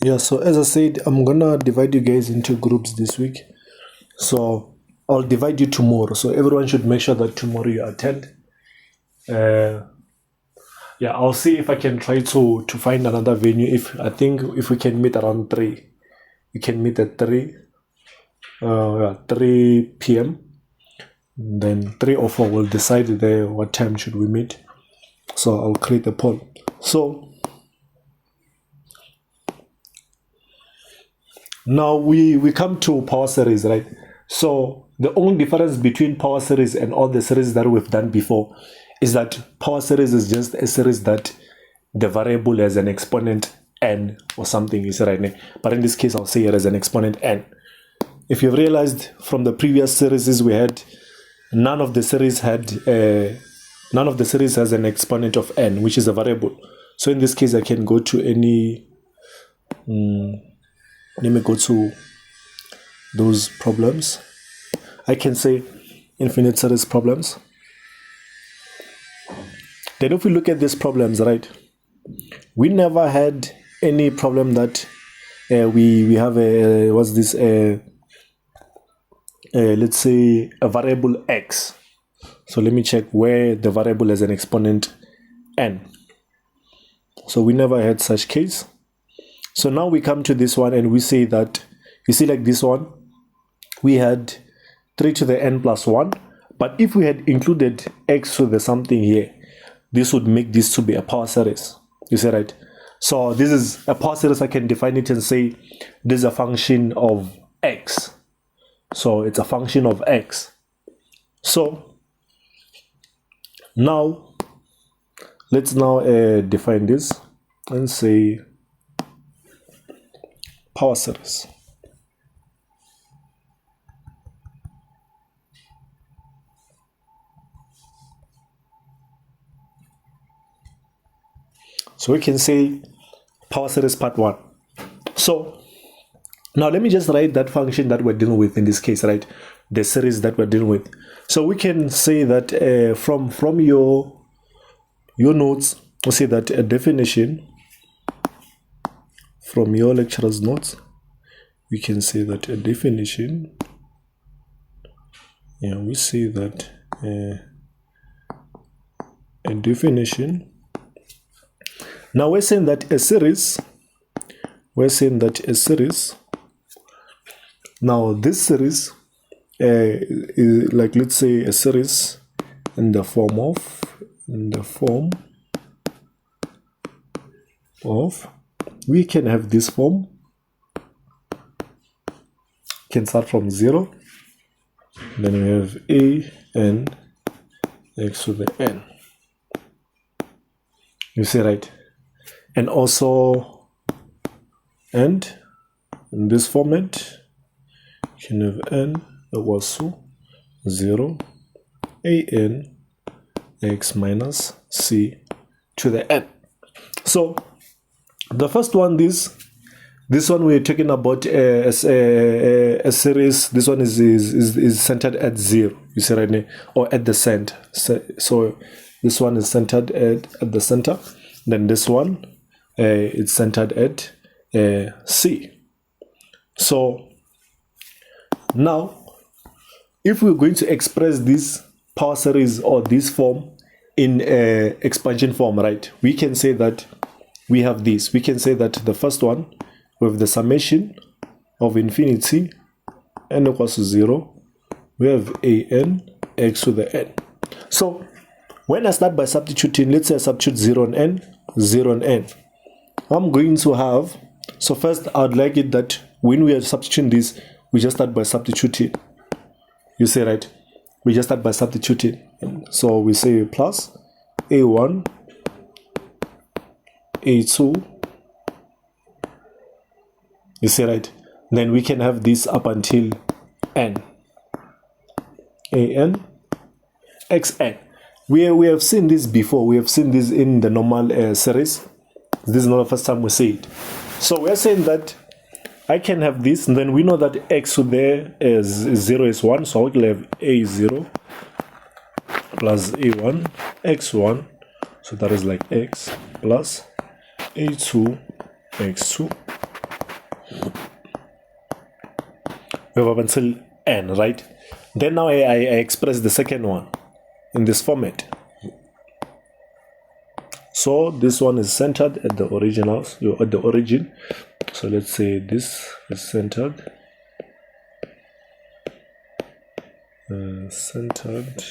Yeah, so as I said, I'm gonna divide you guys into groups this week. So I'll divide you tomorrow. So everyone should make sure that tomorrow you attend. Yeah, I'll see if I can try to find another venue. If I think if we can meet around 3, we can meet at 3, 3 p.m. Then 3 or 4 will decide there what time should we meet. So I'll create a poll. So now we come to power series, right? So the only difference between power series and all the series that we've done before is that power series is just a series that the variable has an exponent n or something, you see, right? But in this case, I'll say it as an exponent n. If you've realized from the previous series we had, none of the series has an exponent of n, which is a variable. So in this case, I can go to any. Let me go to those problems. I can say infinite series problems. Then if we look at these problems, right, we never had any problem that we have a what's this let's say a variable x. So let me check where the variable has an exponent n. So we never had such case. So now we come to this one and we say that, you see, like this one, we had 3 to the n plus 1. But if we had included x to the something here, this would make this to be a power series. You see, right? So this is a power series. I can define it and say this is a function of x. So it's a function of x. So now let's now define this and say power series. So we can say power series part 1. So now let me just write that function that we're dealing with in this case, right? The series that we're dealing with. So we can say that from your notes, we'll say that a definition from your lecturer's notes, we can say that a definition, we say that a definition. Now we're saying that a series, now this series is like, let's say a series in the form of we can have this form, can start from 0, then we have a n x to the n, you see, right? And also, and in this format, you can have n equals to 0 a n x minus c to the n. So the first one, this one we're talking about as a series. This one is centered at 0, you see, right? Or at the center. So this one is centered at the center. Then this one it's centered at C. So now if we're going to express this power series or this form in expansion form, right, we can say that we have this. We can say that the first one with the summation of infinity n equals to 0, we have a n x to the n. So when I start by substituting, let's say I substitute 0 on n, 0 on n, I'm going to have, so first I would like it that when we are substituting this, we just start by substituting. You see, right? We just start by substituting. So we say plus a1, a2, you see, right? Then we can have this up until n, an xn. We have seen this before. We have seen this in the normal series. This is not the first time we say it. So we're saying that I can have this, and then we know that x to there is 0 is 1, so I will have a0 plus a1 x1, so that is like x plus a2 x2. We have up until n, right? Then now I express the second one in this format. So this one is centered at the origin. So let's say this is centered. Centered.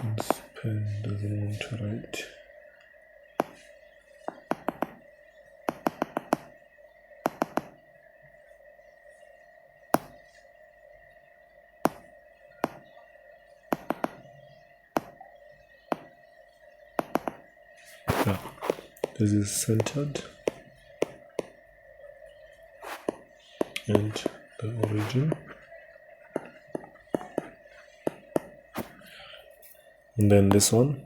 This pen doesn't want to write. Yeah, this is centered and the origin, and then this one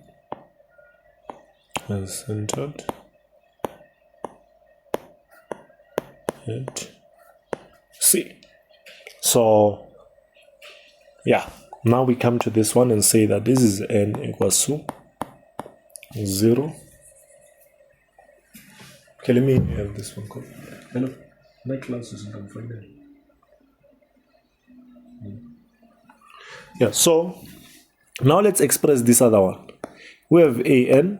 is centered at C. So yeah, now we come to this one and say that this is n equals to 0. Okay, let me have this one called. Hello, my class isn't on Friday. Yeah, so now let's express this other one. We have an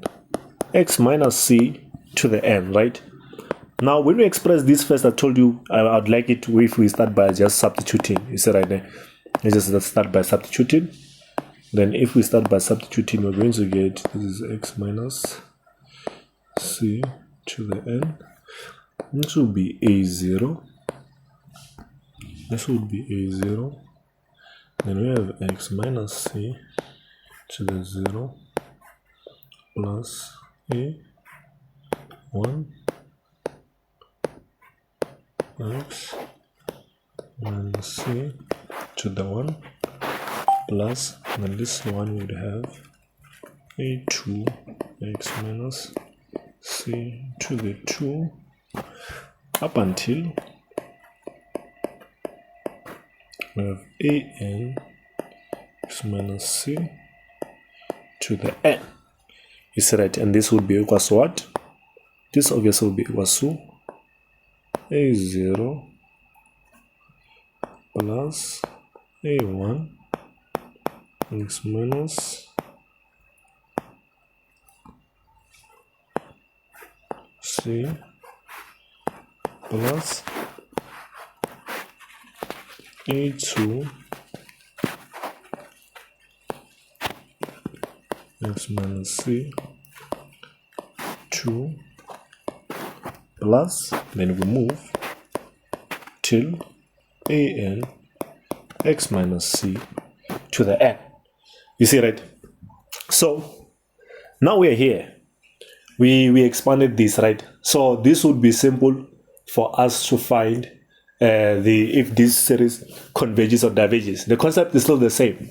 x minus c to the n, right? Now when we express this first, I told you I'd like it if we start by just substituting. You see right there, let's just start by substituting. Then if we start by substituting, we're going to get this is x minus c to the n. This will be a0. This will be a0. Then we have x minus c to the 0 plus a1 x minus c to the 1 plus, and this one would have a2 x minus c to the 2 up until we have an x minus c to the n. You see right, and this would be equals to what? This obviously will be equals to a0 plus a1 x minus c plus a2 x minus c 2 plus, then we move till an x minus c to the n. You see right? So now we are here. We expanded this, right? So this would be simple for us to find if this series converges or diverges. The concept is still the same.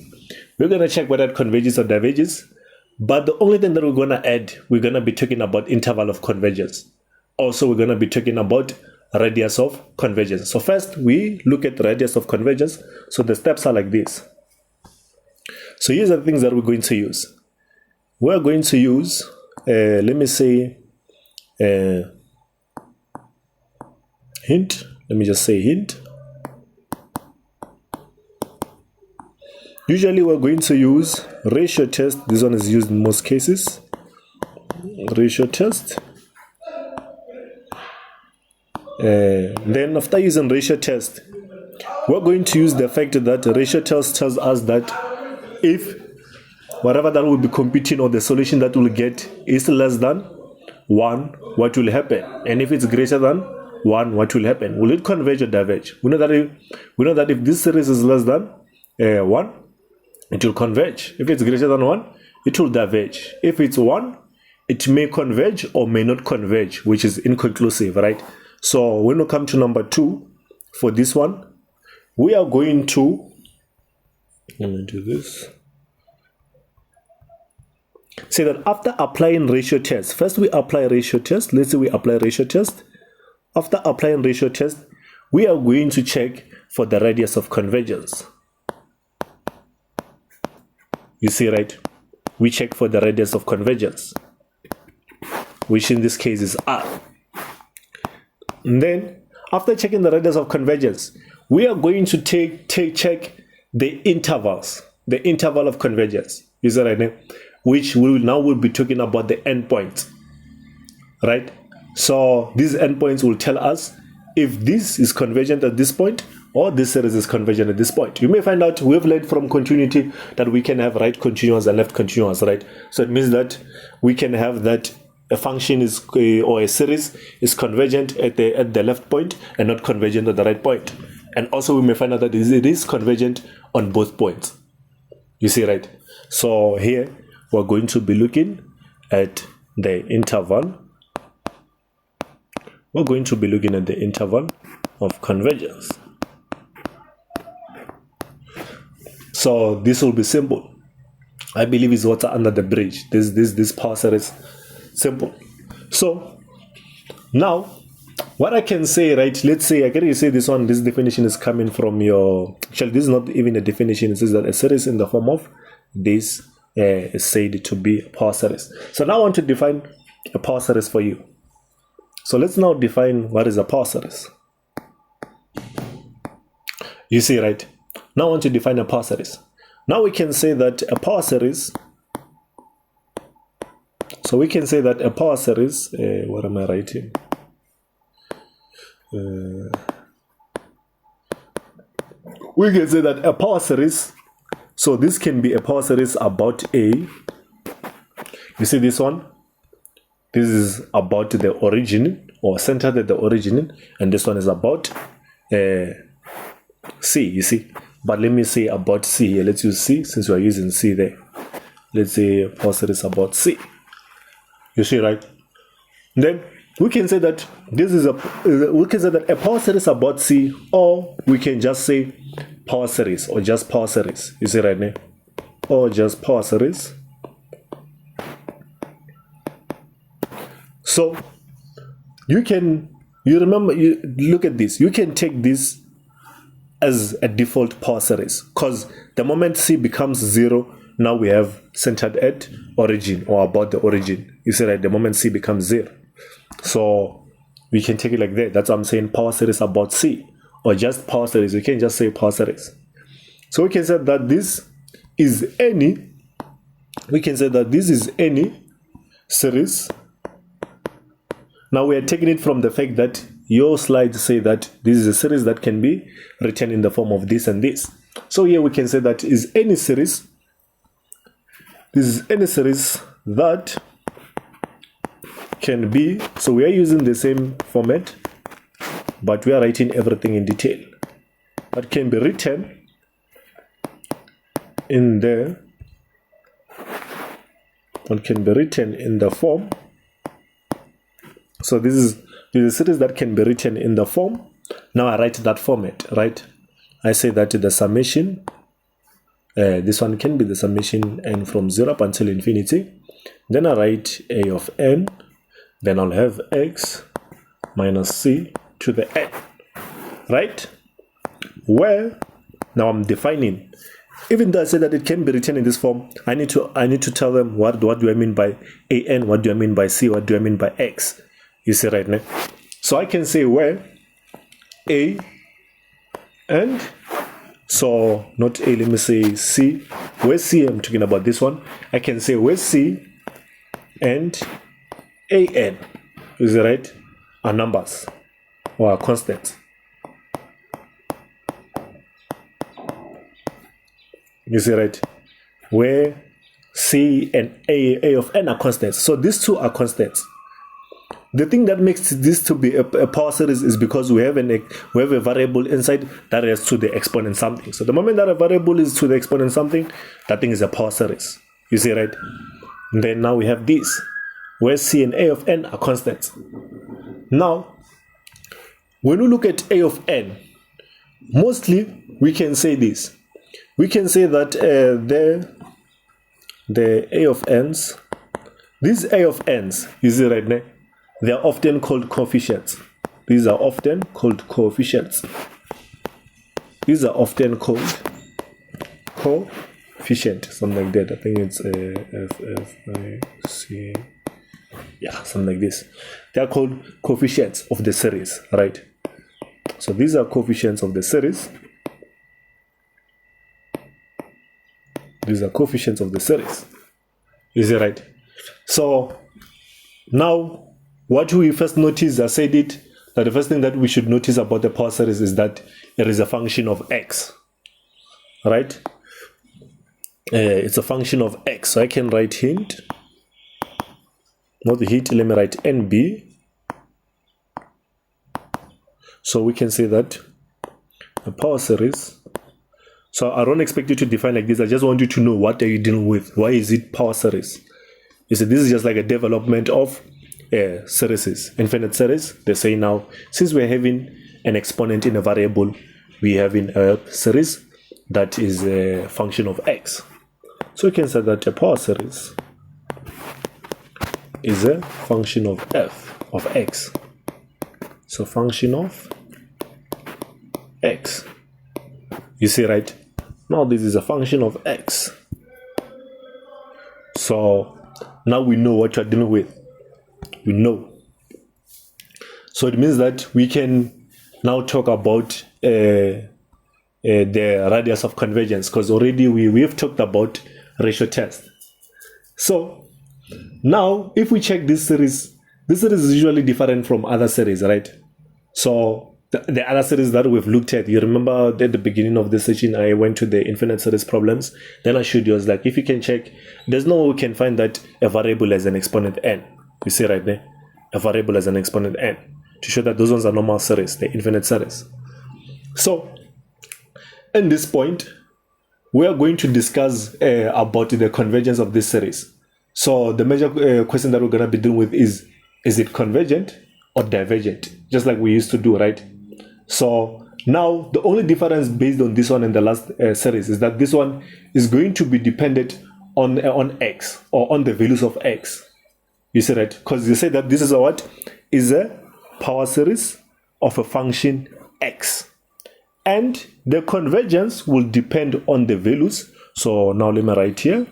We're going to check whether it converges or diverges, but the only thing that we're going to add, we're going to be talking about interval of convergence. Also, we're going to be talking about radius of convergence. So first, we look at radius of convergence. So the steps are like this. So here's the things that we're going to use. We're going to use, let me say, hint. Let me just say hint. Usually we're going to use ratio test. This one is used in most cases. Ratio test. Then after using ratio test, we're going to use the fact that ratio test tells us that if whatever that will be computing or the solution that we'll get is less than 1, what will happen? And if it's greater than 1, what will happen? Will it converge or diverge? We know that if this series is less than 1, it will converge. If it's greater than 1, it will diverge. If it's 1, it may converge or may not converge, which is inconclusive, right? So when we come to number 2, for this one, we are going to, let me do this, say that after applying ratio test, first we apply ratio test. Let's say we apply ratio test. After applying ratio test, we are going to check for the radius of convergence. You see, right? We check for the radius of convergence. which in this case is r. And then after checking the radius of convergence, we are going to check the intervals, the interval of convergence. You see right now, which we will be talking about the endpoints, right? So these endpoints will tell us if this is convergent at this point or this series is convergent at this point. You may find out, we've learned from continuity that we can have right continuous and left continuous, right? So it means that we can have that a function is or a series is convergent at the left point and not convergent at the right point. And also we may find out that it is convergent on both points. You see, right? So here we're going to be looking at the interval. We're going to be looking at the interval of convergence. So this will be simple. I believe it's water under the bridge. This power series simple. So now what I can say, right, let's say I can say this one, this definition is coming from your, actually this is not even a definition, it says that a series in the form of this is said to be a power series. So now I want to define a power series for you. So let's now define what is a power series. You see, right? Now I want to define a power series. Now we can say that a power series, so we can say that a power series, what am I writing? We can say that a power series, so this can be a power series about A. You see this one? This is about the origin or centered at the origin, and this one is about C, you see. But let me say about C here. Let's use C since we are using C there. Let's say a power series about C. You see, right? Then we can say that this is a power series about C, or we can just say power series or just power series. You see right now? Or just power series. So you remember, you look at this, you can take this as a default power series, because the moment C becomes 0, now we have centered at origin or about the origin. You see, right? The moment C becomes 0. So we can take it like that. That's what I'm saying, power series about C, or just power series. You can just say power series. So we can say that this is any, series. Now we are taking it from the fact that your slides say that this is a series that can be written in the form of this and this. So here we can say that is any series. This is any series that can be, so we are using the same format, but we are writing everything in detail. That can be written in the, form. So this is a series that can be written in the form. Now I write that format, right? I say that the summation, this one can be the summation n from 0 up until infinity. Then I write a of n, then I'll have x minus c to the n, right? Where now I'm defining, even though I say that it can be written in this form, I need to tell them what do I mean by an, what do I mean by c, what do I mean by x. You see right now? So I can say where a and, so not a, let me say c, where c, I'm talking about this one. I can say where c and an, is it right, are numbers or are constants. You see, right, where c and a of n are constants. So these two are constants. The thing that makes this to be a power series is because we have a variable inside that is to the exponent something. So the moment that a variable is to the exponent something, that thing is a power series. You see, right? And then now we have this, where c and a of n are constants. Now, when we look at a of n, mostly we can say this. We can say that the a of n's, these a of n's, you see right now, they are often called coefficients. These are often called coefficients. These are often called coefficient, something like that. I think it's F I C Yeah, something like this. They are called coefficients of the series, right? So these are coefficients of the series. These are coefficients of the series. Is it right? So now what we first notice, I said it, that the first thing that we should notice about the power series is that it is a function of x, right? It's a function of x. So I can write hint, not the hint, let me write NB. So we can say that the power series. So I don't expect you to define like this. I just want you to know what are you dealing with. Why is it power series? You see, this is just like a development of series, infinite series. They say now, since we're having an exponent in a variable, we have in a series that is a function of x. So we can say that a power series is a function of f of x. So function of x. You see, right? Now this is a function of x. So now we know what you're dealing with. We know. So it means that we can now talk about the radius of convergence, because already we've talked about ratio test. So now if we check this series is usually different from other series, right? So the other series that we've looked at, you remember at the beginning of the session, I went to the infinite series problems. Then I showed you, I was like, if you can check, there's no way we can find that a variable has an exponent n. You see right there, a variable has an exponent n, to show that those ones are normal series, the infinite series. So in this point, we are going to discuss about the convergence of this series. So the major question that we're going to be dealing with is it convergent or divergent? Just like we used to do, right? So now the only difference based on this one and the last series is that this one is going to be dependent on x, or on the values of x. You see, right? Because you say that this is a what? Is a power series of a function x. And the convergence will depend on the values. So now let me write here.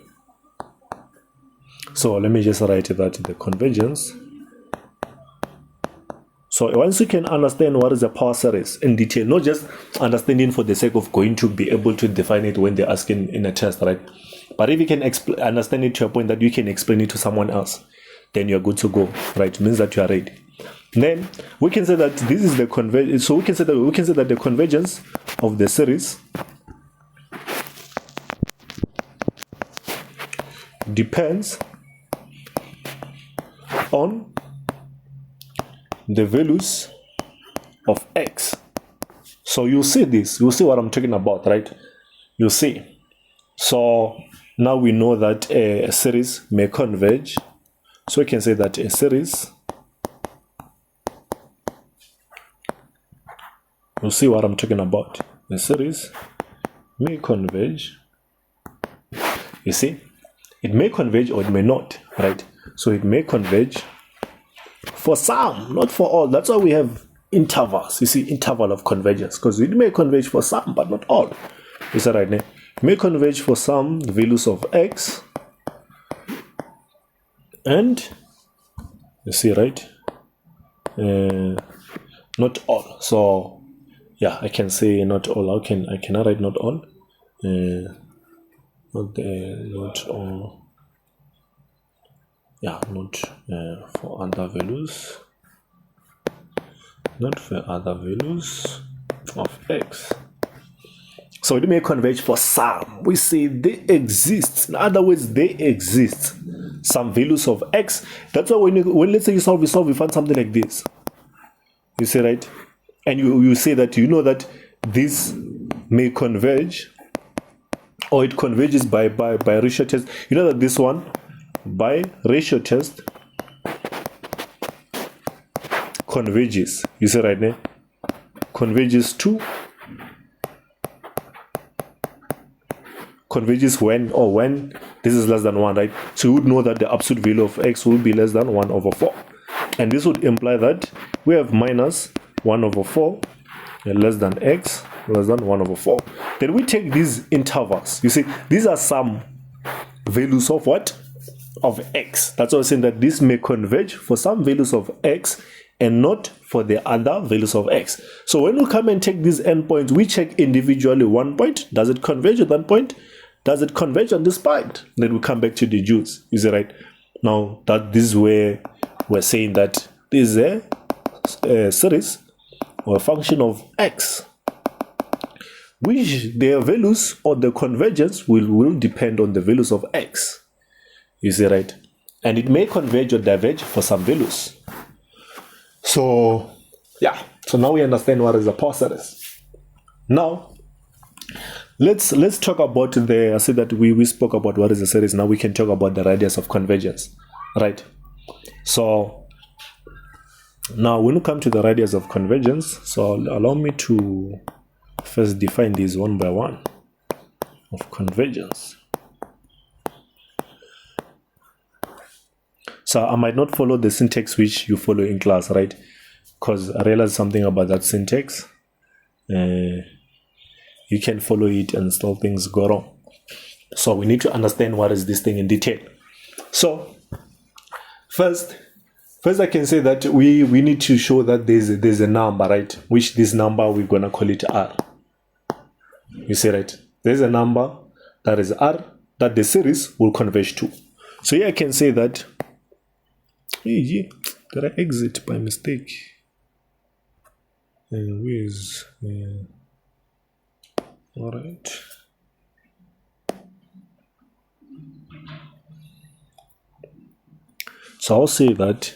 So let me just write that the convergence. So once you can understand what is a power series in detail, not just understanding for the sake of going to be able to define it when they're asking in a test, right? But if you can understand it to a point that you can explain it to someone else, then you're good to go, right? It means that you are ready. Then we can say that this is the convergence. So we can say that the convergence of the series depends on the values of x. So you'll see this, you'll see what I'm talking about, right? You'll see. So now we know that a series may converge. So we can say that a series, you'll see what I'm talking about. A series may converge. You see, it may converge or it may not, right? So it may converge for some, not for all. That's why we have intervals. You see, interval of convergence, because it may converge for some, but not all. Is that right? It may converge for some values of x, and you see, right? Not all. So yeah, I can say not all. I cannot write not all. Not all. Yeah, not for other values. Not for other values of x. So it may converge for some. We say they exist. In other words, they exist. Some values of x. That's why when let's say you solve, you find something like this. You see, right? And you say that you know that this may converge, or it converges by ratio test. You know that this one by ratio test converges. You see right now, converges to, converges when this is less than 1, right? So you would know that the absolute value of x will be less than 1/4, and this would imply that we have minus 1/4 and less than x less than 1/4. Then we take these intervals. You see, these are some values of what? of x. That's why I'm saying that this may converge for some values of x and not for the other values of x. So when we come and take these endpoints, we check individually one point. Does it converge at that point? Does it converge on this point? Then we come back to deduce. Is it right? Now that this is where we're saying that this is a series or a function of x, which their values or the convergence will depend on the values of x. You see, right? And it may converge or diverge for some values. So yeah, so now we understand what is a power series. Now let's talk about the, I said that we spoke about what is a series. Now we can talk about the radius of convergence, right? So now when we come to the radius of convergence, so allow me to first define these one by one of convergence. So I might not follow the syntax which you follow in class, right? Because I realized something about that syntax. You can follow it and still things go wrong. So we need to understand what is this thing in detail. So first I can say that we need to show that there's a number, right? Which this number we're gonna call it R. You see, right? There's a number that is R that the series will converge to. So here I can say that did I exit by mistake? And where is all right. So I'll say that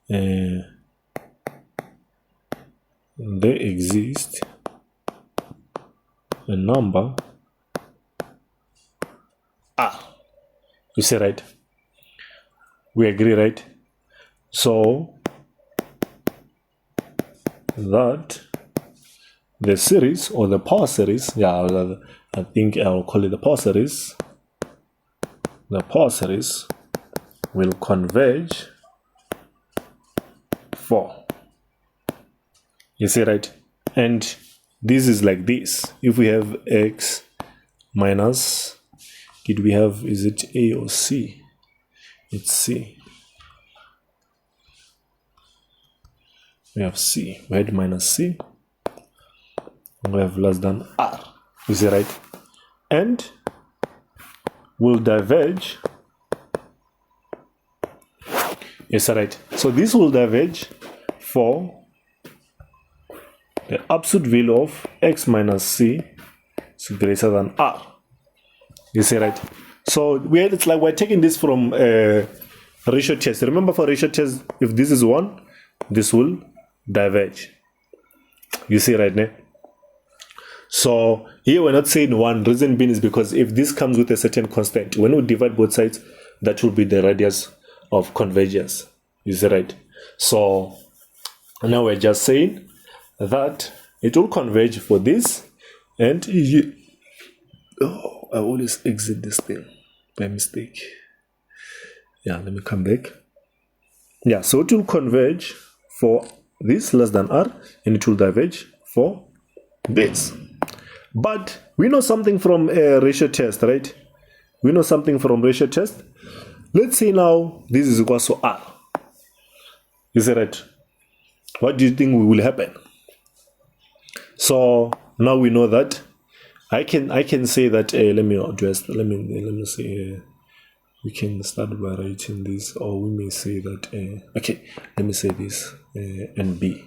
there exists a number R. You see, right? We agree, right? So that the series or the power series, yeah, I think I'll call it the power series. The power series will converge for, you see, right? And this is like this. If we have x minus, did we have, is it A or C? It's C. We have C. We had minus C. We have less than R. You see, right? And will diverge. Yes, right. So this will diverge for the absolute value of x minus C is greater than R. You see, right? So it's like we're taking this from ratio test. Remember, for ratio test, if this is 1, this will diverge. You see, right now? So here we're not saying 1. Reason being is because if this comes with a certain constant, when we divide both sides, that will be the radius of convergence. You see, right? So now we're just saying that it will converge for this, and I always exit this thing by mistake. Yeah, let me come back. Yeah, so it will converge for this less than R, and it will diverge for this. But we know something from a ratio test, right? We know something from ratio test. Let's say now this is equal to R. Is that right? What do you think will happen? So now we know that I can say that let me say we can start by writing this, or we may say that okay, let me say this NB,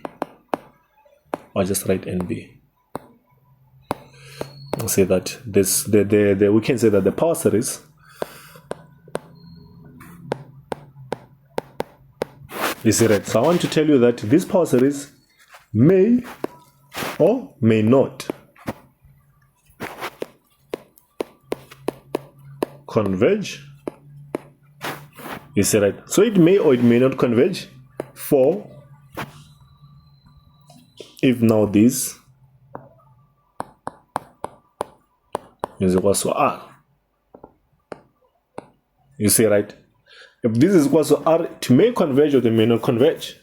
or just write NB. I'll say that this we can say that the power series is right. So I want to tell you that this power series may or may not converge. You see, right? So it may or it may not converge for if now this is equal to R. You see, right? If this is equal to R, it may converge or it may not converge.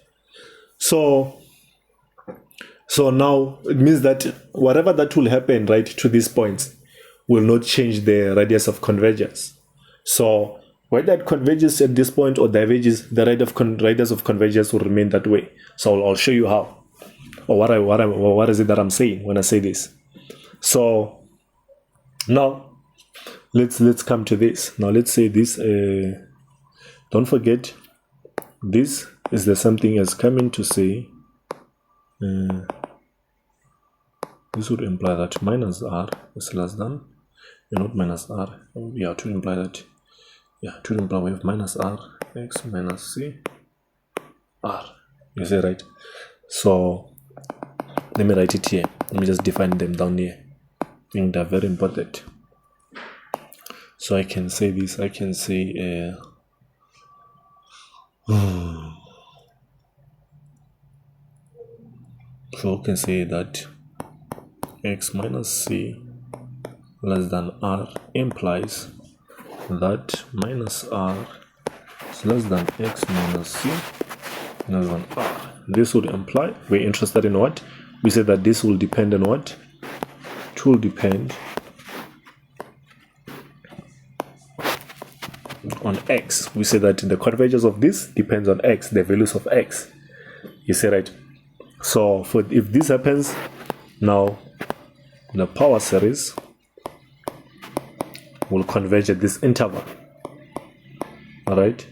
So now it means that whatever that will happen, right, to these points will not change the radius of convergence. So Whether it converges at this point or diverges, the radius of convergence will remain that way. So I'll show you how, or what is it that I'm saying when I say this. So now let's come to this. Now let's say this. Don't forget, this is the same thing as coming to say. This would imply that minus r is less than, not minus r. Yeah, to imply that. Yeah, to imply we have minus r x minus c r. You see, right? So let me write it here. Let me just define them down here. I think they're very important. So I can say this. I can say so I can say that x minus c less than r implies that minus r is less than x minus c less than r. This would imply, we're interested in what? We say that this will depend on what? It will depend on x. We say that the convergence of this depends on x, the values of x. You see, right? So if this happens, now the power series will converge at this interval. Alright?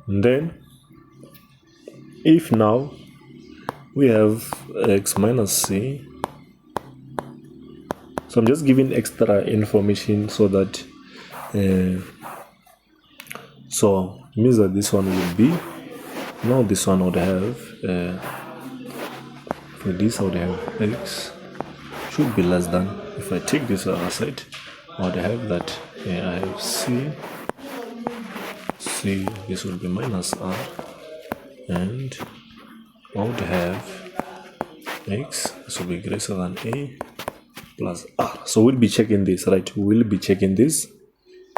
And then if now we have x minus c, so I'm just giving extra information so that so it means that this one will be, now this one would have for this I would have x should be less than, if I take this other side, I would have that I have c, this will be minus r, and I would have x, this will be greater than a plus r. So we'll be checking this, right? We'll be checking this.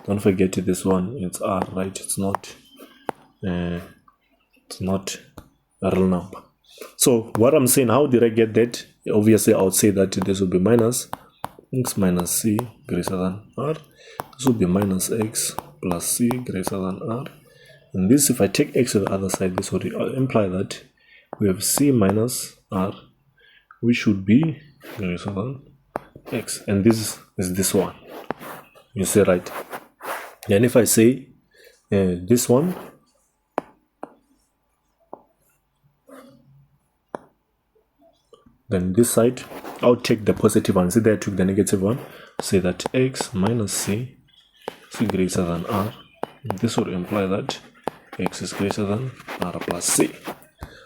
Don't forget this one, it's r, right? It's not a real number. So what I'm saying, how did I get that? Obviously I would say that this will be minus x minus c greater than r. This will be minus x plus c greater than r. And this, if I take x to the other side, this would imply that we have c minus r, which should be greater than x. And this is this one. You see, right? And if I say this one, then this side, I'll take the positive one. See there, I took the negative one. Say that x minus c is greater than r. And this would imply that x is greater than r plus c.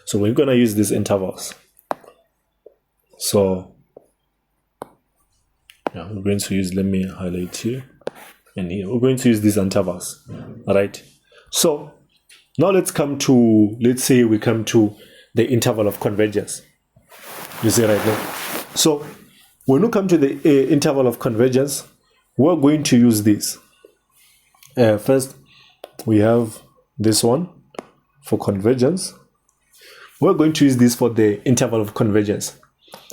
So we're going to use these intervals. So yeah, we're going to use, let me highlight here and here. We're going to use these intervals. All right. So now let's say we come to the interval of convergence. You see right now. So when we come to the interval of convergence, we're going to use this. First, we have this one for convergence. We're going to use this for the interval of convergence.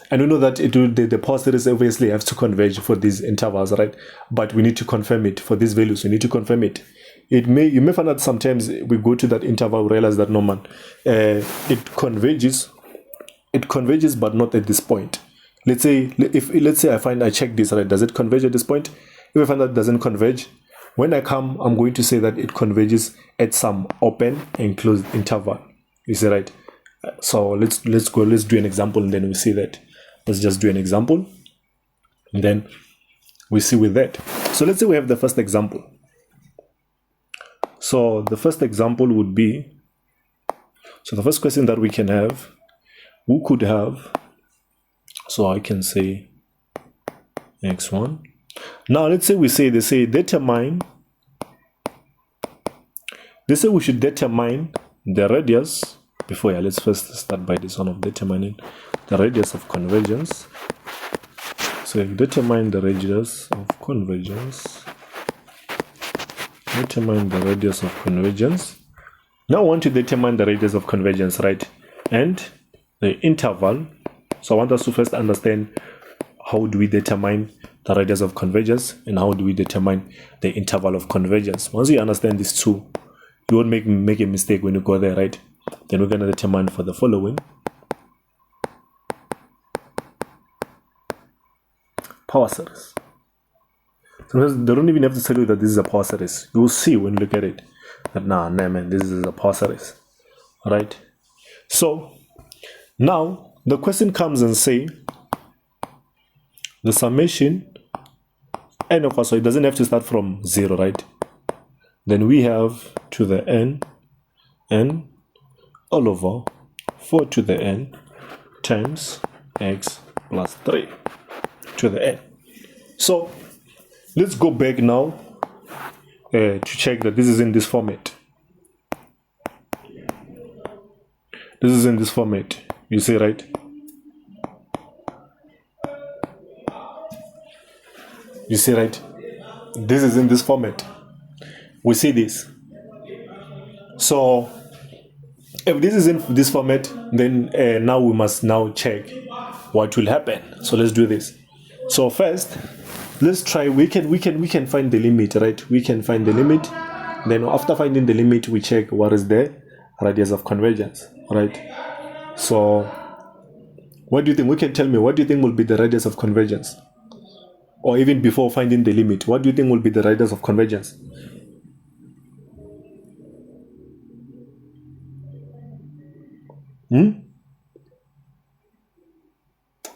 And we know that the power series obviously has to converge for these intervals, right? But we need to confirm it for these values. We need to confirm it. You may find that sometimes we go to that interval, realize that no man, it converges, but not at this point. Let's say I check this, right? Does it converge at this point? If I find that it doesn't converge, when I come, I'm going to say that it converges at some open and closed interval. You see, right? So let's do an example, and then we see that. Let's just do an example, and then we see with that. So let's say we have the first example. So the first example would be, so the first question that we can have, who could have, so I can say x1. Now let's say they say determine, they say we should determine the radius, before, yeah, let's first start by this one of determining the radius of convergence. So determine the radius of convergence. Determine the radius of convergence. Now I want to determine the radius of convergence, right? And the interval. So I want us to first understand how do we determine the radius of convergence and how do we determine the interval of convergence. Once you understand these two, you won't make a mistake when you go there, right? Then we're going to determine for the following. Power series. So they don't even have to tell you that this is a power series. You will see when you look at it that nah man, this is a power series. Alright. So now the question comes and say the summation n equals, so it doesn't have to start from 0, right? Then we have to the n all over 4 to the n times x plus 3 to the n. So let's go back now to check that this is in this format. This is in this format, you see, right? You see, right? This is in this format. We see this. So if this is in this format, then now we must now check what will happen. So let's do this. So first, let's try. We can find the limit, right? We can find the limit. Then after finding the limit, we check what is the radius of convergence, right? So what do you think? We can tell me what do you think will be the radius of convergence? Or even before finding the limit, what do you think will be the radius of convergence?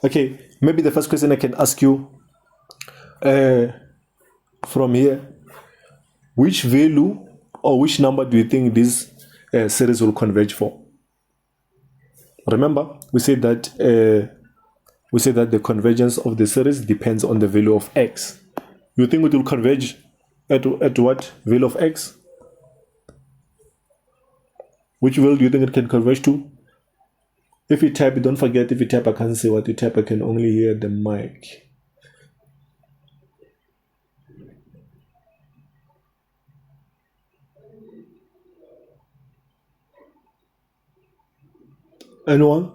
Okay, maybe the first question I can ask you from here, which value or which number do you think this series will converge for? Remember, we said that the convergence of the series depends on the value of x. You think it will converge at what value of x? Which value do you think it can converge to? If you type, don't forget, if you type, I can't see what you type, I can only hear the mic. Anyone?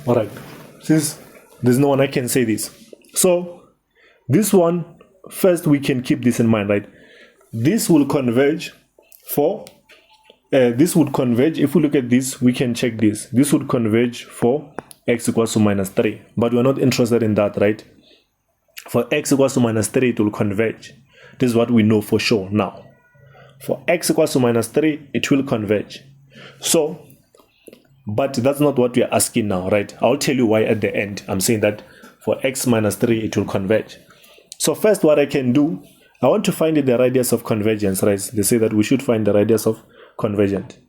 All right, since there's no one I can say this, so this one first we can keep this in mind, right? This will converge for this would converge. If we look at this, we can check this would converge for x equals to minus 3, but we're not interested in that, right? For x equals to minus 3, it will converge. This is what we know for sure now. For x equals to minus 3, it will converge. So but that's not what we are asking now, right? I'll tell you why at the end. I'm saying that for x minus 3, it will converge. So first, what I can do, I want to find the radius of convergence, right? They say that we should find the radius of convergence.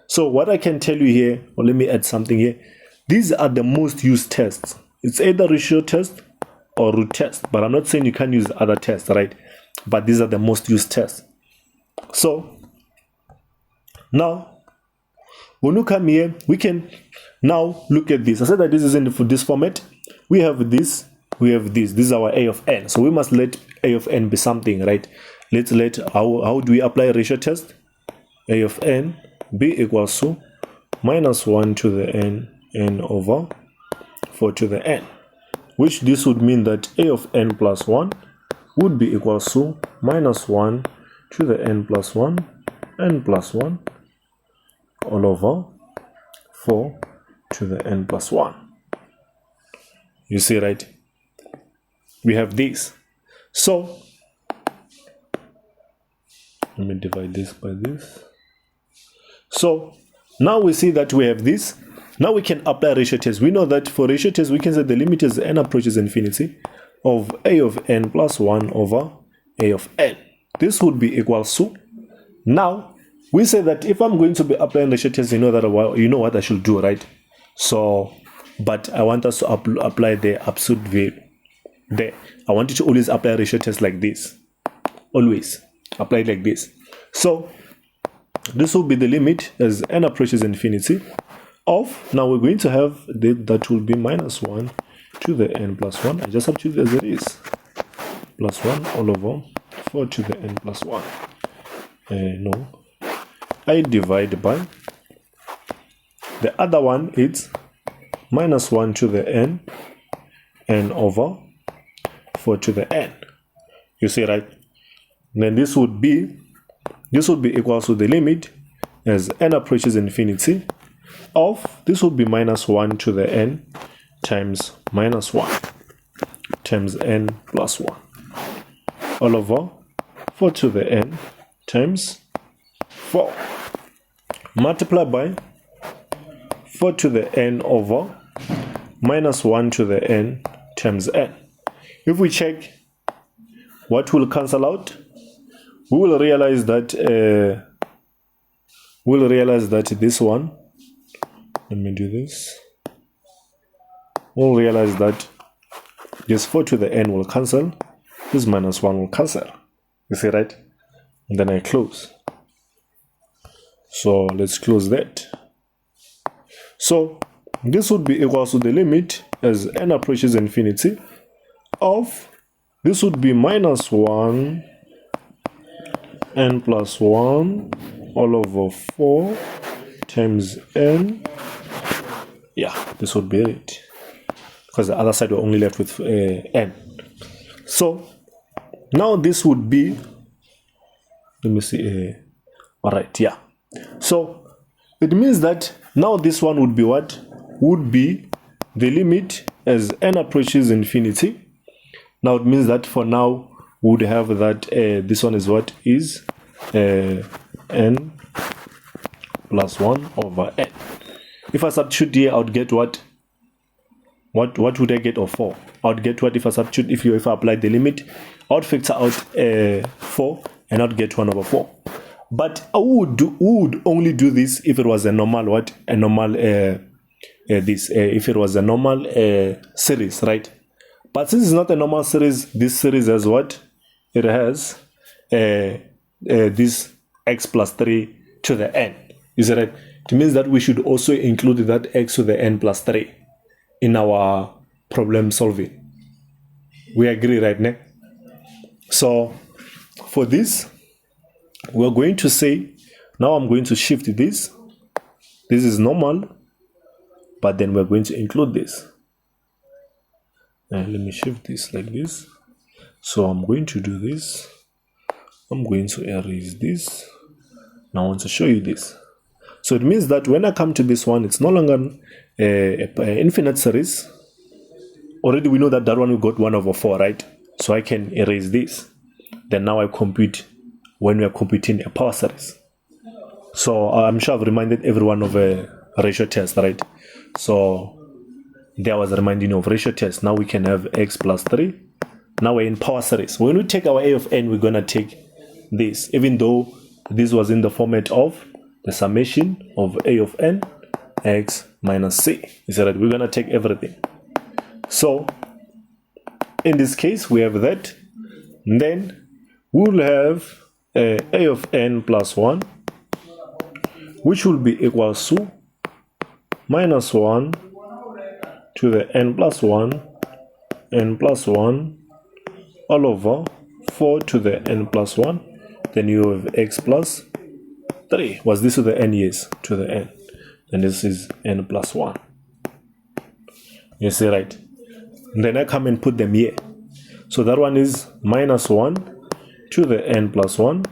So what I can tell you here, or let me add something here. These are the most used tests. It's either ratio test or root test, but I'm not saying you can't use other tests, right? But these are the most used tests. So now, when you come here, we can now look at this. I said that this is in this format. We have this, this is our a of n. So we must let a of n be something, right? Let's let, how do we apply a ratio test? A of n be equals to minus 1 to the n over 4 to the n, which this would mean that a of n plus 1 would be equals to minus 1 to the n plus 1 n plus 1 all over 4 to the n plus 1. You see, right? We have this. So let me divide this by this. So now we see that we have this. Now we can apply ratio test. We know that for ratio test, we can say the limit as n approaches infinity of a of n plus 1 over a of n. This would be equals to, now we say that if I'm going to be applying ratio test, you know what I should do, right? So, but I want us to apply the absolute value there. I want you to always apply ratio test like this. Always apply it like this. So this will be the limit as n approaches infinity of, now we're going to have that will be minus 1 to the n plus 1. I just substitute as it is, plus 1 all over 4 to the n plus 1. No, I divide by the other one. It's minus 1 to the n over 4 to the n. You see, right? Then this would be equal to the limit as n approaches infinity of, this would be minus 1 to the n times minus 1 times n plus 1 all over 4 to the n times 4 multiplied by 4 to the n over minus 1 to the n times n. If we check, what will cancel out? We will realize that this one, let me do this, we'll realize that this 4 to the n will cancel, this minus 1 will cancel. You see, right? And then I close. So let's close that. So this would be equal to the limit as n approaches infinity of, this would be minus 1 n plus 1 all over 4 times n. Yeah, this would be it, because the other side we're only left with n. So now this would be, let me see, all right, yeah. So it means that now this one would be what? Would be the limit as n approaches infinity. Now it means that for now we would have that this one is what? Is n plus 1 over n. If I substitute here, I would get what? What would I get of 4? I would get what if I substitute, if I apply the limit, I would factor out 4 and I would get 1 over 4. But I would only do this if it was a normal what? A normal if it was a normal series, right? But since it's not a normal series, this series has what? It has this x plus 3 to the n. Is that right? It means that we should also include that x to the n plus 3 in our problem solving. We agree, right, Nick? So for this, we're going to say, now I'm going to shift this. This is normal, but then we're going to include this. Let me shift this like this. So I'm going to do this. I'm going to erase this. Now I want to show you this. So it means that when I come to this one, it's no longer an infinite series. Already we know that one we got 1 over 4, right? So I can erase this. Then now I compute when we are computing a power series. So I'm sure I've reminded everyone of a ratio test, right? So there was a reminding of ratio test. Now we can have x plus 3. Now we're in power series. When we take our a of n, we're going to take this, even though this was in the format of the summation of a of n x minus c. Is that right? We're going to take everything. So in this case, we have that. And then we'll have a of n plus 1, which will be equal to minus 1 to the n plus 1 all over 4 to the n plus 1. Then you have x plus 3. Was this to the n? Yes, to the n. And this is n plus 1. You see, right? And then I come and put them here. So that one is minus 1 to the n plus 1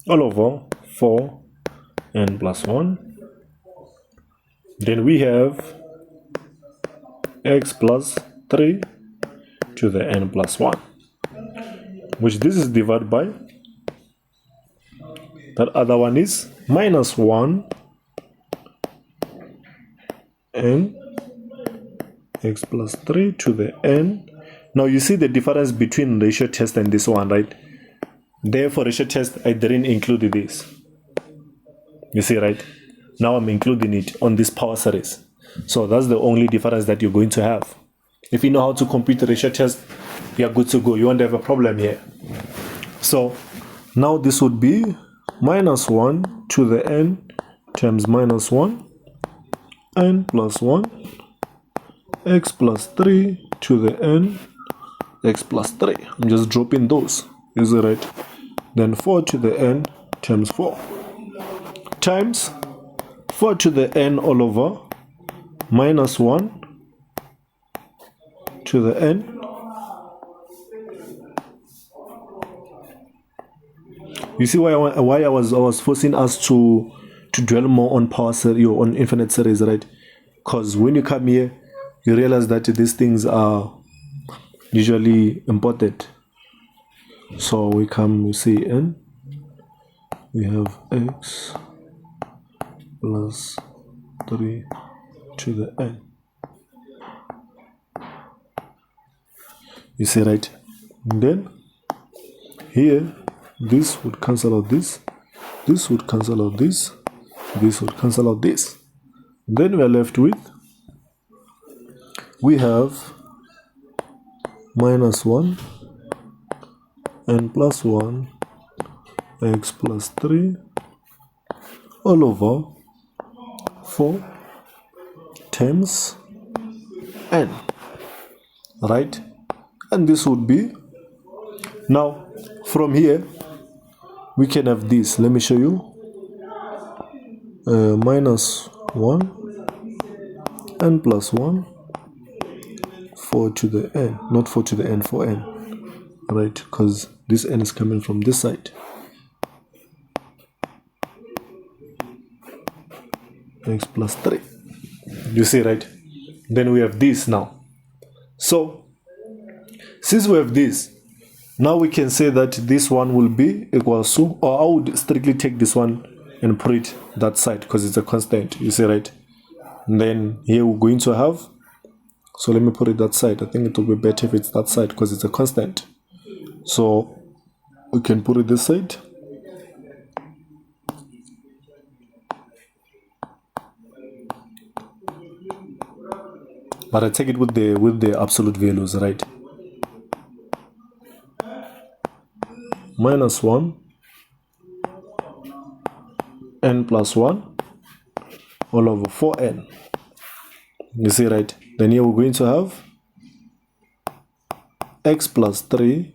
all over 4 n plus 1. Then we have x plus 3 to the n plus 1, which this is divided by that other one is minus 1 n x plus 3 to the n. Now you see the difference between ratio test and this one, right? Therefore ratio test, I didn't include this. You see, right? Now I'm including it on this power series. So that's the only difference that you're going to have. If you know how to compute the ratio test, you're good to go. You won't have a problem here. So now this would be minus 1 to the n times minus 1, n plus 1, x plus 3 to the n, x plus 3. I'm just dropping those. Is it right? Then 4 to the n times 4 times 4 to the n all over minus 1 to the n. You see why I was forcing us to dwell more on power series or on infinite series, right? Because when you come here, you realize that these things are usually important. So we see n, we have x plus 3 to the n. You see, right? And then here, this would cancel out this would cancel out this would cancel out this. Then we are left with, we have minus 1 n plus 1 x plus 3 all over 4 times n, right? And this would be, now from here we can have this. Let me show you. Minus 1 n plus 1 4 to the n, not 4 to the n, 4n, right? Because this n is coming from this side. X plus 3. You see, right? Then we have this now. So since we have this, now we can say that this one will be equals to, or I would strictly take this one and put it that side because it's a constant. You see, right? And then here we're going to have, so let me put it that side. I think it will be better if it's that side because it's a constant. So we can put it this side. But I take it with the absolute values, right? Minus 1 n plus 1 all over 4n. You see, right? Then here we're going to have x plus 3.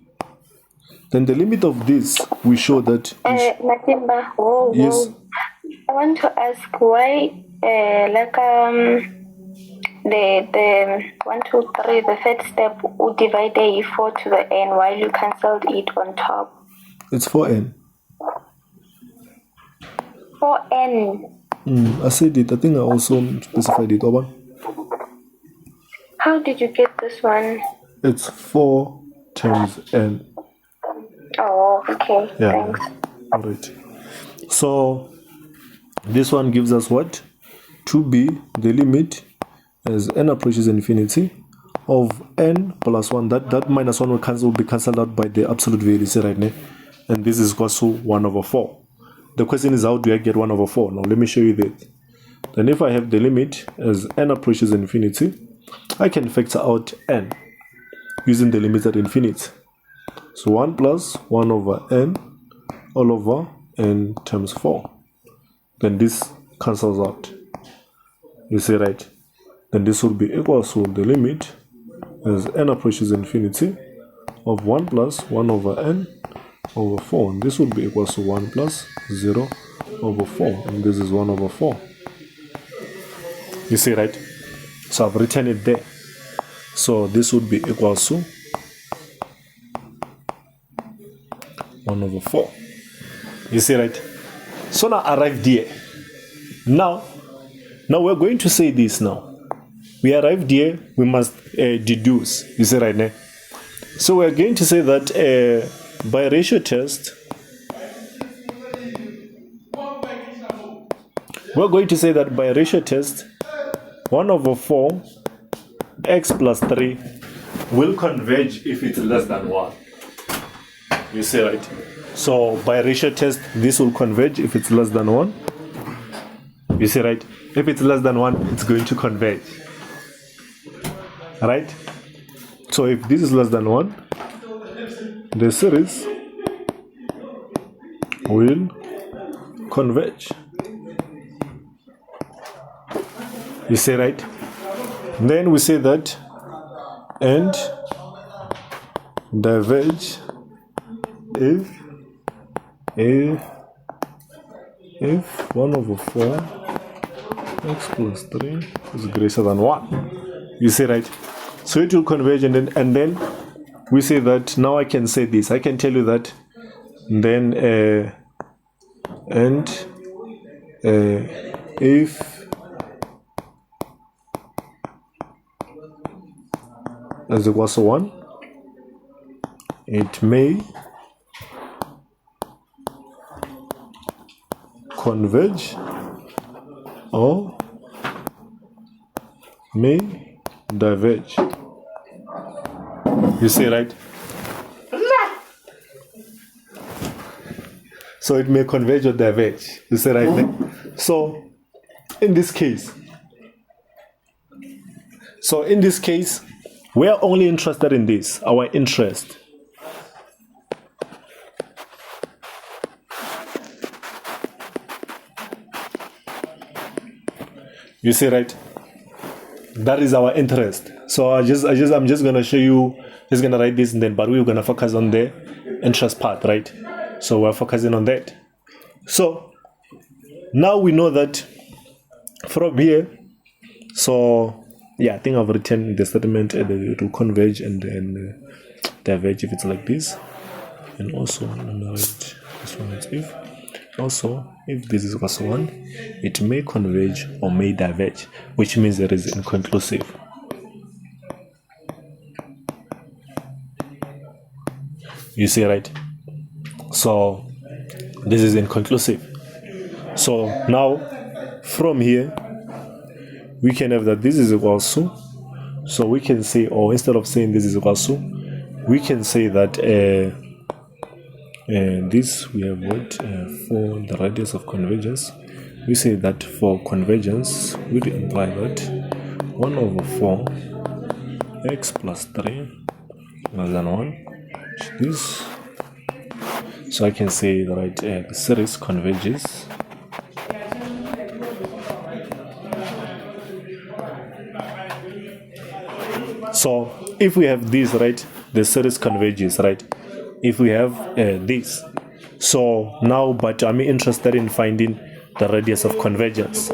Then the limit of this, we show that... Matimba, yes. I want to ask why, the 1, 2, 3, the third step would divide the 4 to the n while you cancelled it on top. It's 4n. 4n. I said it. I think I also specified it. Over. How did you get this one? It's 4 times n. Oh, okay. Yeah. Thanks. All right. So this one gives us what? To be the limit as n approaches infinity of n plus 1. That minus 1 will be cancelled out by the absolute value, right now? And this is equal to 1 over 4. The question is, how do I get 1 over 4? Now let me show you that. Then if I have the limit as n approaches infinity, I can factor out n using the limit at infinity. So 1 plus 1 over n all over n times 4. Then this cancels out. You see, right? Then this will be equal to the limit as n approaches infinity of 1 plus 1 over n over 4. And this will be equal to 1 plus 0 over 4. And this is 1 over 4. You see, right? So I've written it there. So this would be equal to 1 over 4. You see, right? So now arrived here. Now we're going to say this now. We arrived here, we must deduce. You see, right now? So we're going to say that by ratio test, we're going to say that by ratio test, 1 over 4 x plus 3 will converge if it's less than 1. You see, right? So by ratio test, this will converge if it's less than 1. You see, right? If it's less than 1, it's going to converge. Right? So if this is less than 1, the series will converge. You see, right? Then we say that and diverge if 1 over 4 x plus 3 is greater than 1. You see, right? So it will converge, and then we say that now I can say this. I can tell you that then if as equals to 1, it may converge or may diverge. You see, right? So it may converge or diverge. You see, right? So in this case, we are only interested in this, our interest. You see, right? That is our interest. So I'm just gonna show you, just gonna write this, and then but we're gonna focus on the interest part, right? So we're focusing on that. So now we know that from here, so yeah, I think I've written the statement it will converge and then diverge if it's like this. And also I'm gonna write this one is if. Also, if this is equals to 1, it may converge or may diverge, which means it is inconclusive. You see, right? So this is inconclusive. So now from here we can have that this is equals to, so we can say, or instead of saying this is equals to, we can say that this we have what for the radius of convergence. We say that for convergence would imply that 1 over 4 x plus 3 less than 1 this. So I can say that the series converges so if we have this, right, the series converges, right, if we have this. So now, but I'm interested in finding the radius of convergence.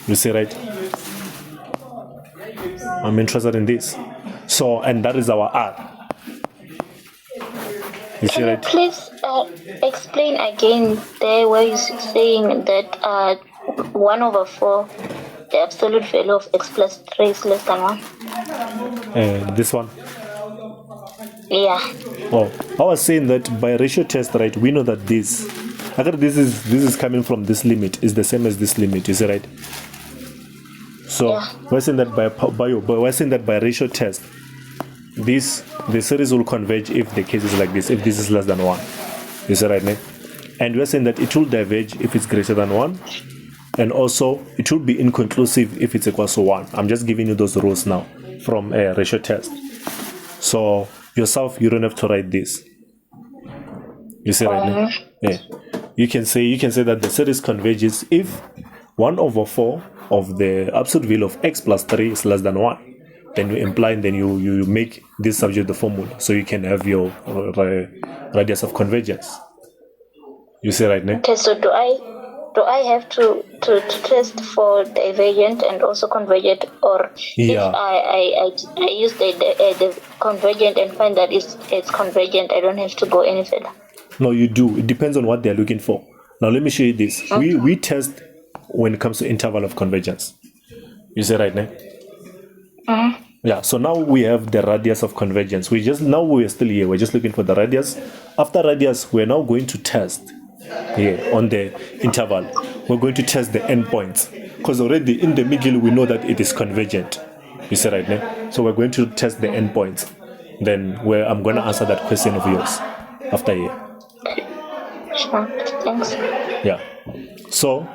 You see, right? I'm interested in this. So, and that is our R. You see, right? Please explain again there where you're saying that 1 over 4, the absolute value of x plus 3 is less than 1. This one. Yeah. Oh, I was saying that by ratio test, right, we know that this, I think this is coming from this limit, is the same as this limit, you see, right? So yeah. We're saying that by ratio test, the series will converge if the case is like this, if this is less than 1. You see, right, Nick? And we're saying that it will diverge if it's greater than 1, and also it will be inconclusive if it's equal to 1. I'm just giving you those rules now from a ratio test. So yourself, you don't have to write this. You see, right now? Yeah. You can say that the series converges if 1 over 4 of the absolute value of x plus 3 is less than 1. Then you imply, and then you make this subject the formula, so you can have your radius of convergence. You see, right now? Okay, so do I have to test for divergent and also convergent, or yeah. If I use the convergent and find that it's convergent, I don't have to go any further? No, you do. It depends on what they're looking for. Now let me show you this. Okay. We test when it comes to interval of convergence. You see, right now? Yeah, so now we have the radius of convergence. We're still here. We're just looking for the radius. After radius, we're now going to test here on the interval. We're going to test the endpoints, because already in the middle we know that it is convergent. You see, right now? So we're going to test the endpoints. Then I'm going to answer that question of yours after here. Sure. Thanks. Yeah. So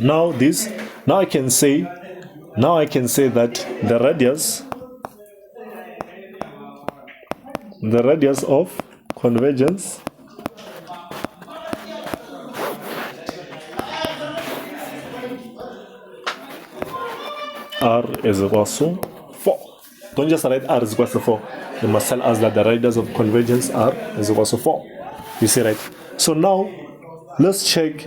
now I can say that the radius of convergence r is equals to 4. Don't just write r is equals to 4. You must tell us that the radius of convergence r is equals to 4. You see, right? So now let's check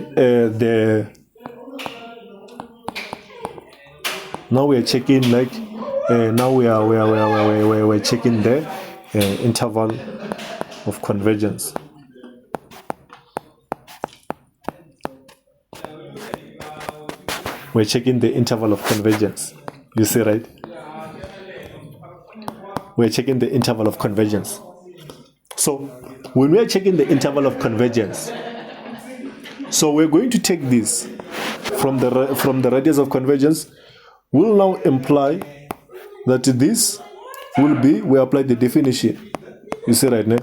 now we are checking now we're checking the interval of convergence. We're checking the interval of convergence. You see, right? We're checking the interval of convergence. So when we're checking the interval of convergence, so we're going to take this from the radius of convergence, will now imply that this will be, we apply the definition. You see right now?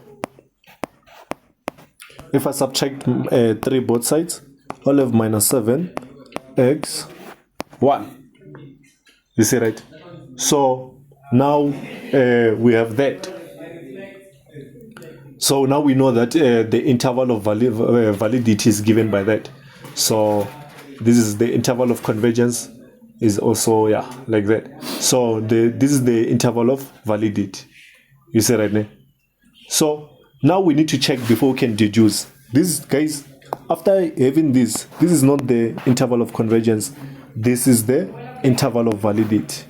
If I subtract 3 both sides, I'll have minus 7x 1. You see, right? So now we have that. So now we know that the interval of validity is given by that. So this is the interval of convergence is also like that. So this is the interval of validity. You see right now? So now we need to check before we can deduce. This, guys, after having this is not the interval of convergence. This is the interval of validity.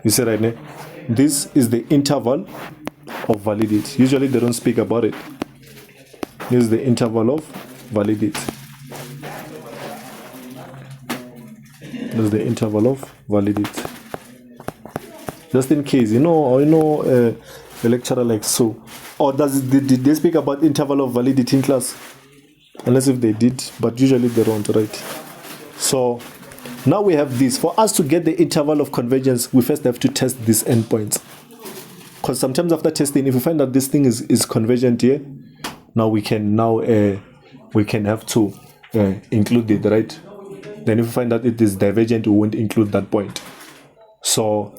You see right now? This is the interval of validity. Usually they don't speak about it. This is the interval of validity. This is the interval of validity. Just in case, a lecturer like so. Or did they speak about interval of validity in class? Unless if they did, but usually they don't, right? So now we have this. For us to get the interval of convergence, we first have to test these endpoints. Because sometimes after testing, if we find that this thing is convergent here, now we can have to include it, right? Then if we find that it is divergent, we won't include that point. So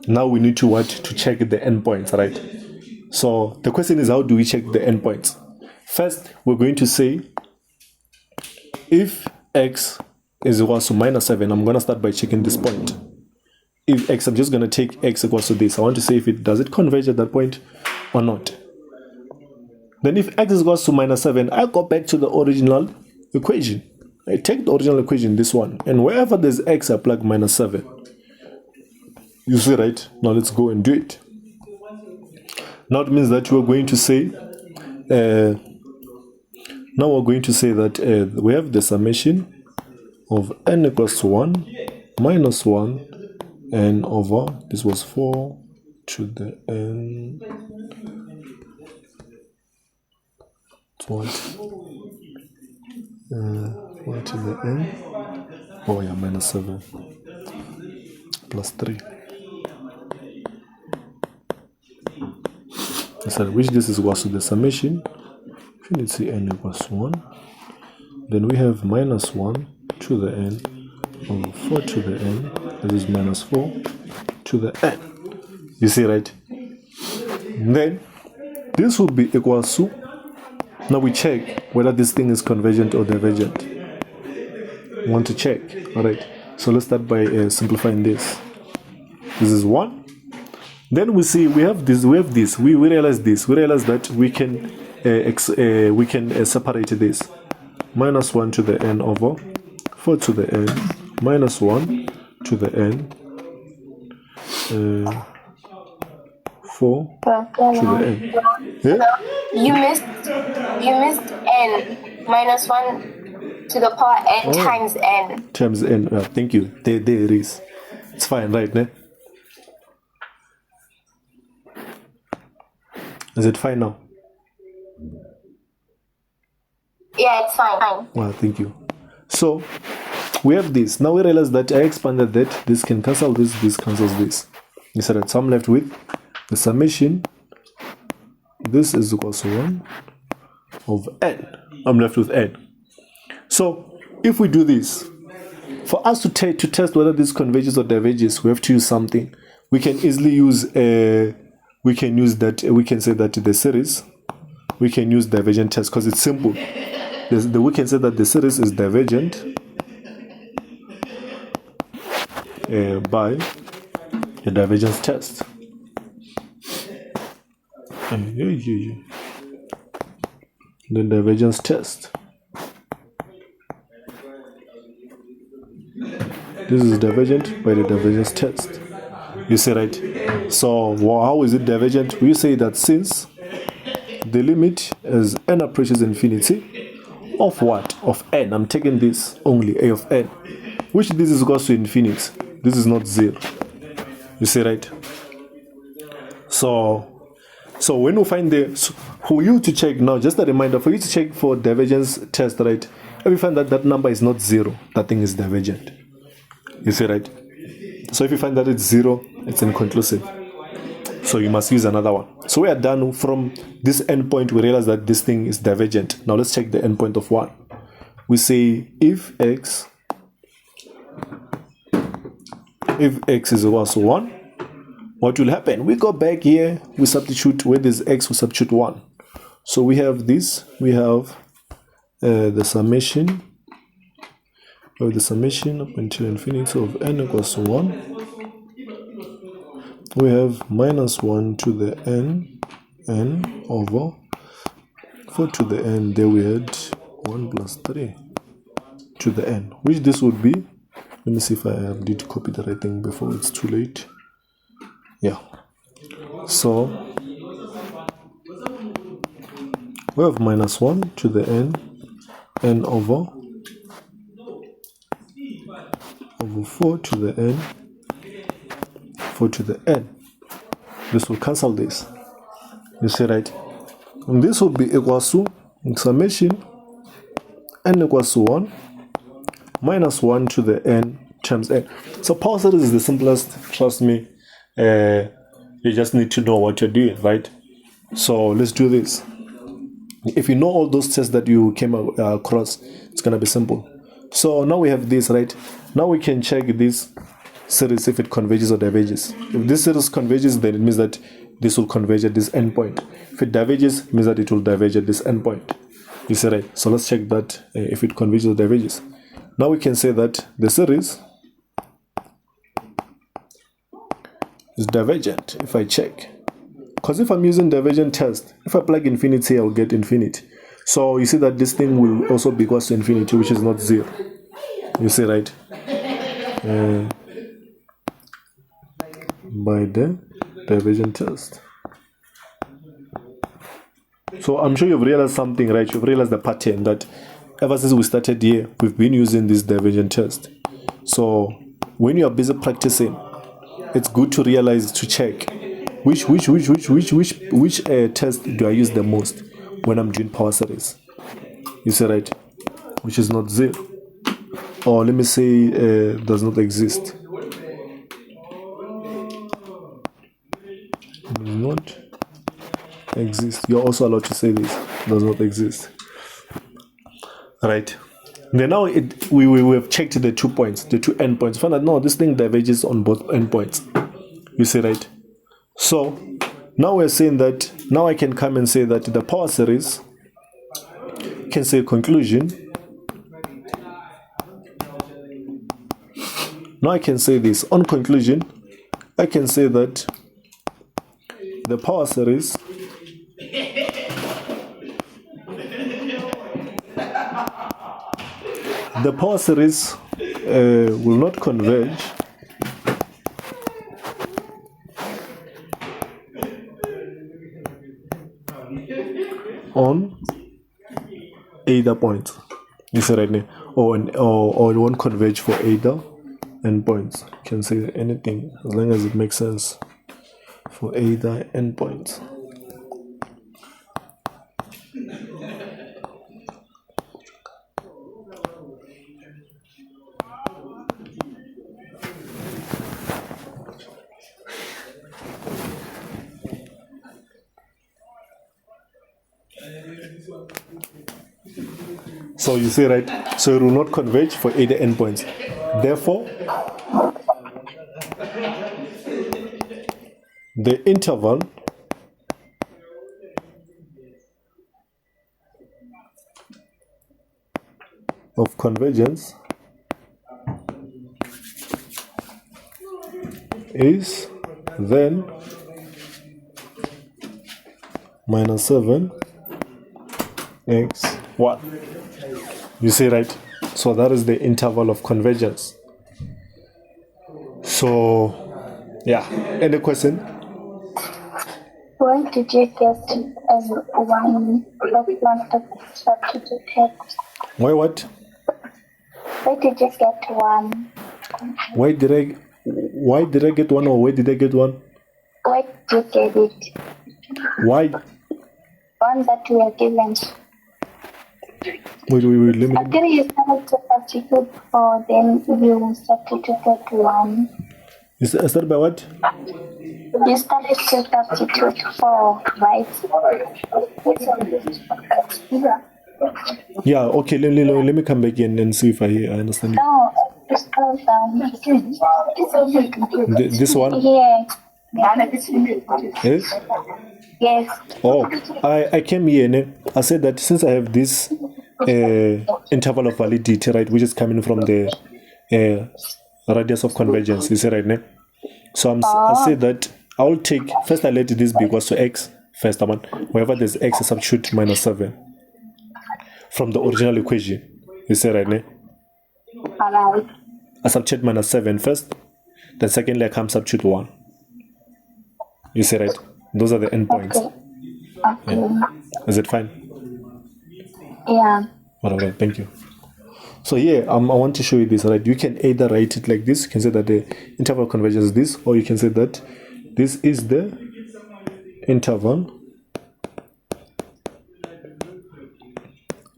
now we need to check the endpoints, right? So the question is, how do we check the endpoints? First, we're going to say if x is equals to minus 7, I'm going to start by checking this point. If x, I'm just going to take x equals to this. I want to say if does it converge at that point or not. Then if x is equals to minus 7, I go back to the original equation. I take the original equation, this one, and wherever there's x, I plug minus 7. You see, right? Now let's go and do it. Now it means that we're going to say, that we have the summation of n equals to 1 minus 1 n over, this was 4 to the n, what? 4 to the n, oh yeah, minus 7 plus 3. So which this is equals to the summation. Let's say n equals 1. Then we have minus 1 to the n over 4 to the n. This is minus 4 to the n. You see, right? Then this will be equals to, now we check whether this thing is convergent or divergent. We want to check. Alright. So let's start by simplifying this. This is 1. Then we see we have this. We realize this. We realize that we can separate this. Minus 1 to the n over 4 to the n minus 1 to the n 4 to the n. Yeah? You missed n minus 1 to the power n times n. Times n. Thank you. There it is. It's fine, right? Ne? Is it fine now? Yeah, it's fine. Well, thank you. So we have this. Now we realize that I expanded that. This can cancel this. This cancels this. You said that. So I'm left with the summation. This is equals to 1 of n. I'm left with n. So if we do this, for us to test whether this converges or diverges, we have to use something. We can easily use we can say that the series, we can use divergent test because it's simple. We can say that the series is divergent by a divergence test. The divergence test. This is divergent by the divergence test. You see, right? So how is it divergent? We say that since the limit as n approaches infinity of what? Of n. I'm taking this only, a of n, which this is equals to infinity. This is not 0. You see, right? So when we find for you to check now, just a reminder, for you to check for divergence test, right? If you find that that number is not 0, that thing is divergent. You see, right? So if you find that it's 0, it's inconclusive. So you must use another one. So we are done from this endpoint. We realize that this thing is divergent. Now let's check the endpoint of 1. We say if x is equal to 1, what will happen? We go back here, we substitute where there's x, we substitute 1. So we have this, we have the summation up until infinity of n equals to 1. We have minus 1 to the n over 4 to the n. There we had 1 plus 3 to the n, which this would be. Let me see if I did copy the right thing before it's too late. Yeah. So we have minus 1 to the n over 4 to the n, 4 to the n. This will cancel this. You see, right? And this will be equals to summation n equals to 1 minus 1 to the n times n. So power series is the simplest, trust me. You just need to know what you're doing, right? So let's do this. If you know all those tests that you came across, it's gonna be simple. So now we have this, right? Now we can check this series if it converges or diverges. If this series converges, then it means that this will converge at this endpoint. If it diverges, it means that it will diverge at this endpoint. You see, right? So let's check that if it converges or diverges. Now we can say that the series is divergent if I check. Because if I'm using divergent test, if I plug infinity, I'll get infinity. So you see that this thing will also be equal to infinity, which is not 0. You see, right? By the divergent test. So I'm sure you've realized something, right? You've realized the pattern that ever since we started here, we've been using this divergent test. So when you are busy practicing, it's good to realize, to check which test do I use the most when I'm doing power series. You see, right? Which is not 0, or let me say does not exist. Does not exist. You're also allowed to say this does not exist. Right. Then now we have checked the 2 points, the 2 endpoints. Found that no, this thing diverges on both endpoints. You see, right? So now we're saying that now I can come and say that the power series can say conclusion. Now I can say this on conclusion. I can say that the power series will not converge on either point. You see, right now, or it won't converge for either endpoints. You can say anything as long as it makes sense for either endpoints. So you see, right? So it will not converge for either endpoints. Therefore, the interval of convergence is then minus 7 x 1. You see, right? So that is the interval of convergence. So yeah, any question? Why did you get as 1 substituted? Why what? Why did you get 1? Why did I get 1, or where did I get 1? Why did you get it? Why? 1 that we are given. Wait, let me. After you started to substitute 4, then you substituted 1. Is that by what? You started to substitute 4, right? Yeah, okay, let me come back in and see if I understand you. No, it's close down. This one? Yeah. Yes? Yes. Oh, I came here and I said that since I have this interval of validity, right, which is coming from the radius of convergence, you see, right now? So I said that I'll take, first I let this be equals to x, first one, wherever there's x, I substitute minus 7 from the original equation, you see, right now? Alright. I substitute minus 7 first, then secondly I come substitute 1. You see, right? Those are the endpoints. Okay. Yeah. Is it fine? Yeah. All right, thank you. So yeah, I want to show you this, right? You can either write it like this. You can say that the interval convergence is this, or you can say that this is the interval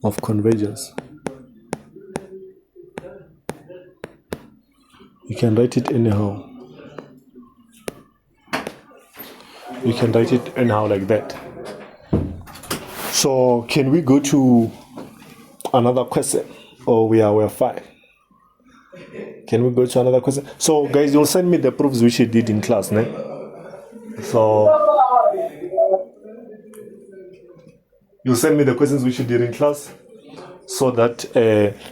of convergence. You can write it anyhow. You can write it anyhow like that. So can we go to another question? Or we're fine? Can we go to another question? So guys, you'll send me the proofs which you did in class, ne? So you send me the questions which you did in class, so that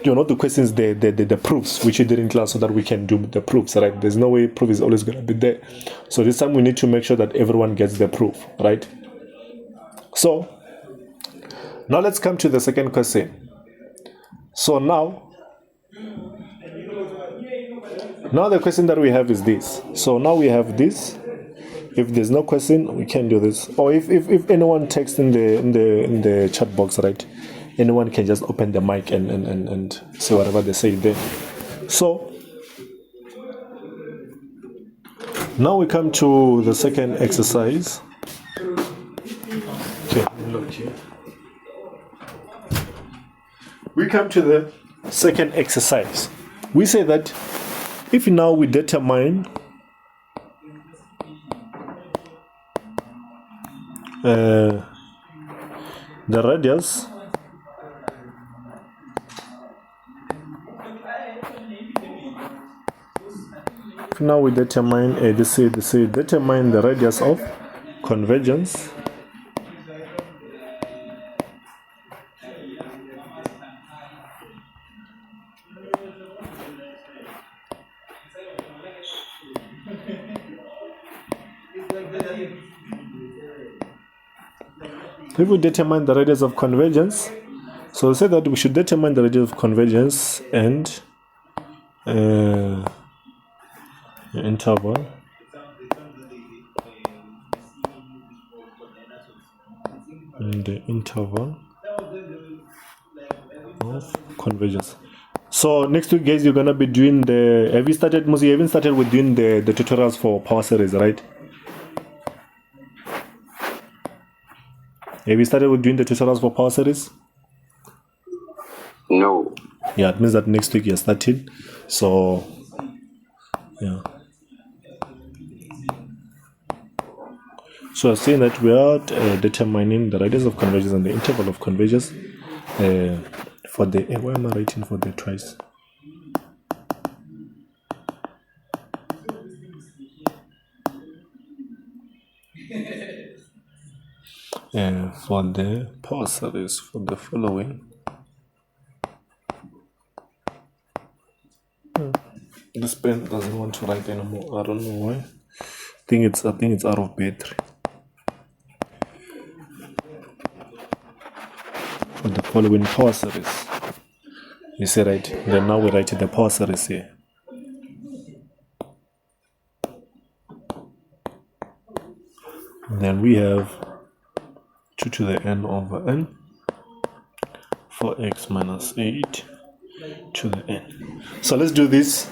not the questions, the proofs which you did in class, so that we can do the proofs, right? There's no way proof is always gonna be there. So this time we need to make sure that everyone gets the proof, right? So now let's come to the second question. So now the question that we have is this. So now we have this. If there's no question, we can do this. Or if anyone texts in the chat box, right? Anyone can just open the mic and say whatever they say there. So now we come to the second exercise. Okay, look here. We come to the second exercise. We say that if now we determine the radius determine the radius of convergence if we determine the radius of convergence, so we say that we should determine the radius of convergence and the interval of convergence. So next week, guys, you're gonna be doing have you started, Musi? You haven't started with doing the tutorials for power series, right? Have you started with doing the tutorials for power series? No. Yeah, it means that next week you're starting. So yeah. So I'm saying that we are determining the radius of convergence and the interval of convergence for the why am I writing for the twice? For the power series for the following. This pen doesn't want to write anymore. I don't know why. think it's out of battery. For the following power series. You see, right? Then now we write the power series here. And then we have 2 to the n over n, 4x minus 8 to the n. So let's do this.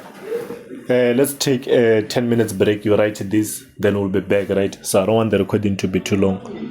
Let's take a 10 minutes break. You write this, then we'll be back, right? So I don't want the recording to be too long.